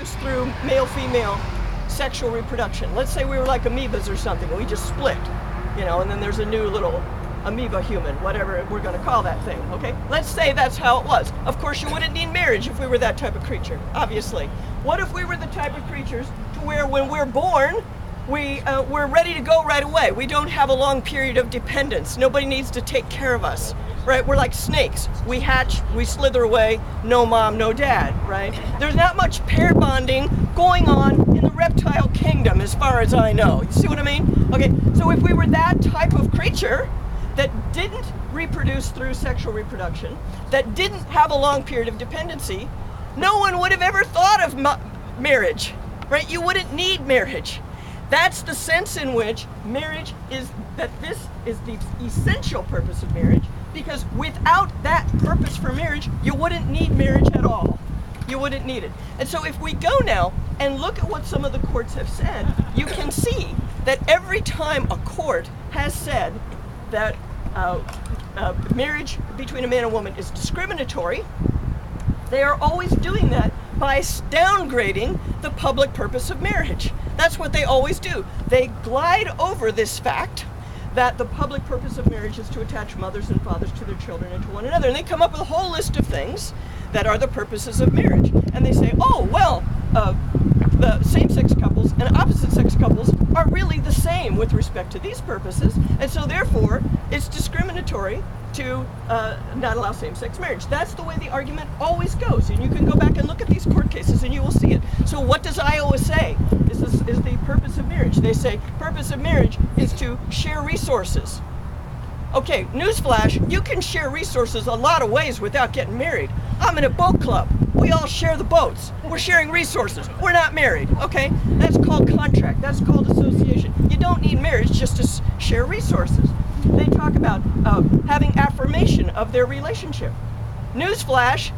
reproduce through male-female sexual reproduction. Let's say we were like amoebas or something, we just split, and then there's a new little amoeba human, whatever we're going to call that thing, okay? Let's say that's how it was. Of course, you wouldn't need marriage if we were that type of creature, obviously. What if we were the type of creatures to where when we're born, we're ready to go right away? We don't have a long period of dependence. Nobody needs to take care of us, right? We're like snakes. We hatch, we slither away, no mom, no dad, right? There's not much pair bonding going on in the reptile kingdom as far as I know. You see what I mean? Okay, so if we were that type of creature that didn't reproduce through sexual reproduction, that didn't have a long period of dependency, no one would have ever thought of marriage, right? You wouldn't need marriage. That's the sense in which marriage is, that this is the essential purpose of marriage, because without that purpose for marriage, you wouldn't need marriage at all. You wouldn't need it. And so if we go now and look at what some of the courts have said, you can see that every time a court has said that marriage between a man and woman is discriminatory, they are always doing that by downgrading the public purpose of marriage. That's what they always do. They glide over this fact that the public purpose of marriage is to attach mothers and fathers to their children and to one another. And they come up with a whole list of things that are the purposes of marriage. And they say, oh, well, the same-sex couples and opposite-sex couples are really the same with respect to these purposes, and so therefore it's discriminatory to not allow same-sex marriage. That's the way the argument always goes, and you can go back and look at these court cases and you will see it. So what does Iowa say is the purpose of marriage? They say purpose of marriage is to share resources. Okay, newsflash, you can share resources a lot of ways without getting married. I'm in a boat club. We all share the boats. We're sharing resources. We're not married, okay? That's called contract. That's called association. You don't need marriage just to share resources. They talk about having affirmation of their relationship. Newsflash,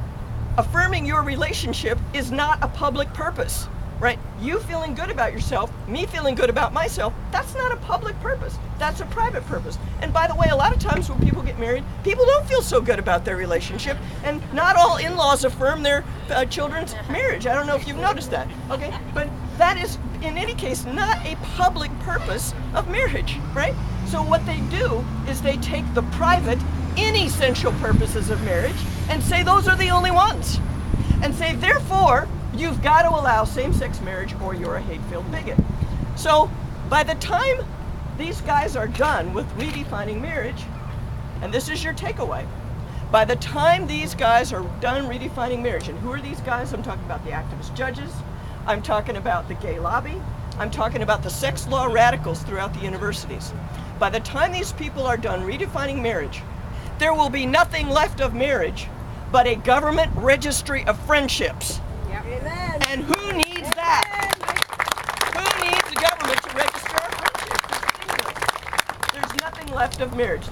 affirming your relationship is not a public purpose, right? You feeling good about yourself, me feeling good about myself, that's not a public purpose. That's a private purpose. And by the way, a lot of times when people get married, people don't feel so good about their relationship, and not all in-laws affirm their children's marriage. I don't know if you've noticed that, okay? But that is, in any case, not a public purpose of marriage, right? So what they do is they take the private, inessential purposes of marriage and say those are the only ones. And say, therefore, you've got to allow same-sex marriage or you're a hate-filled bigot. So by the time these guys are done with redefining marriage, and this is your takeaway, by the time these guys are done redefining marriage, and who are these guys? I'm talking about the activist judges, I'm talking about the gay lobby, I'm talking about the sex law radicals throughout the universities. By the time these people are done redefining marriage, there will be nothing left of marriage but a government registry of friendships. Yep. Amen. And who needs that? Who needs the government to register our friendships? There's nothing left of marriage.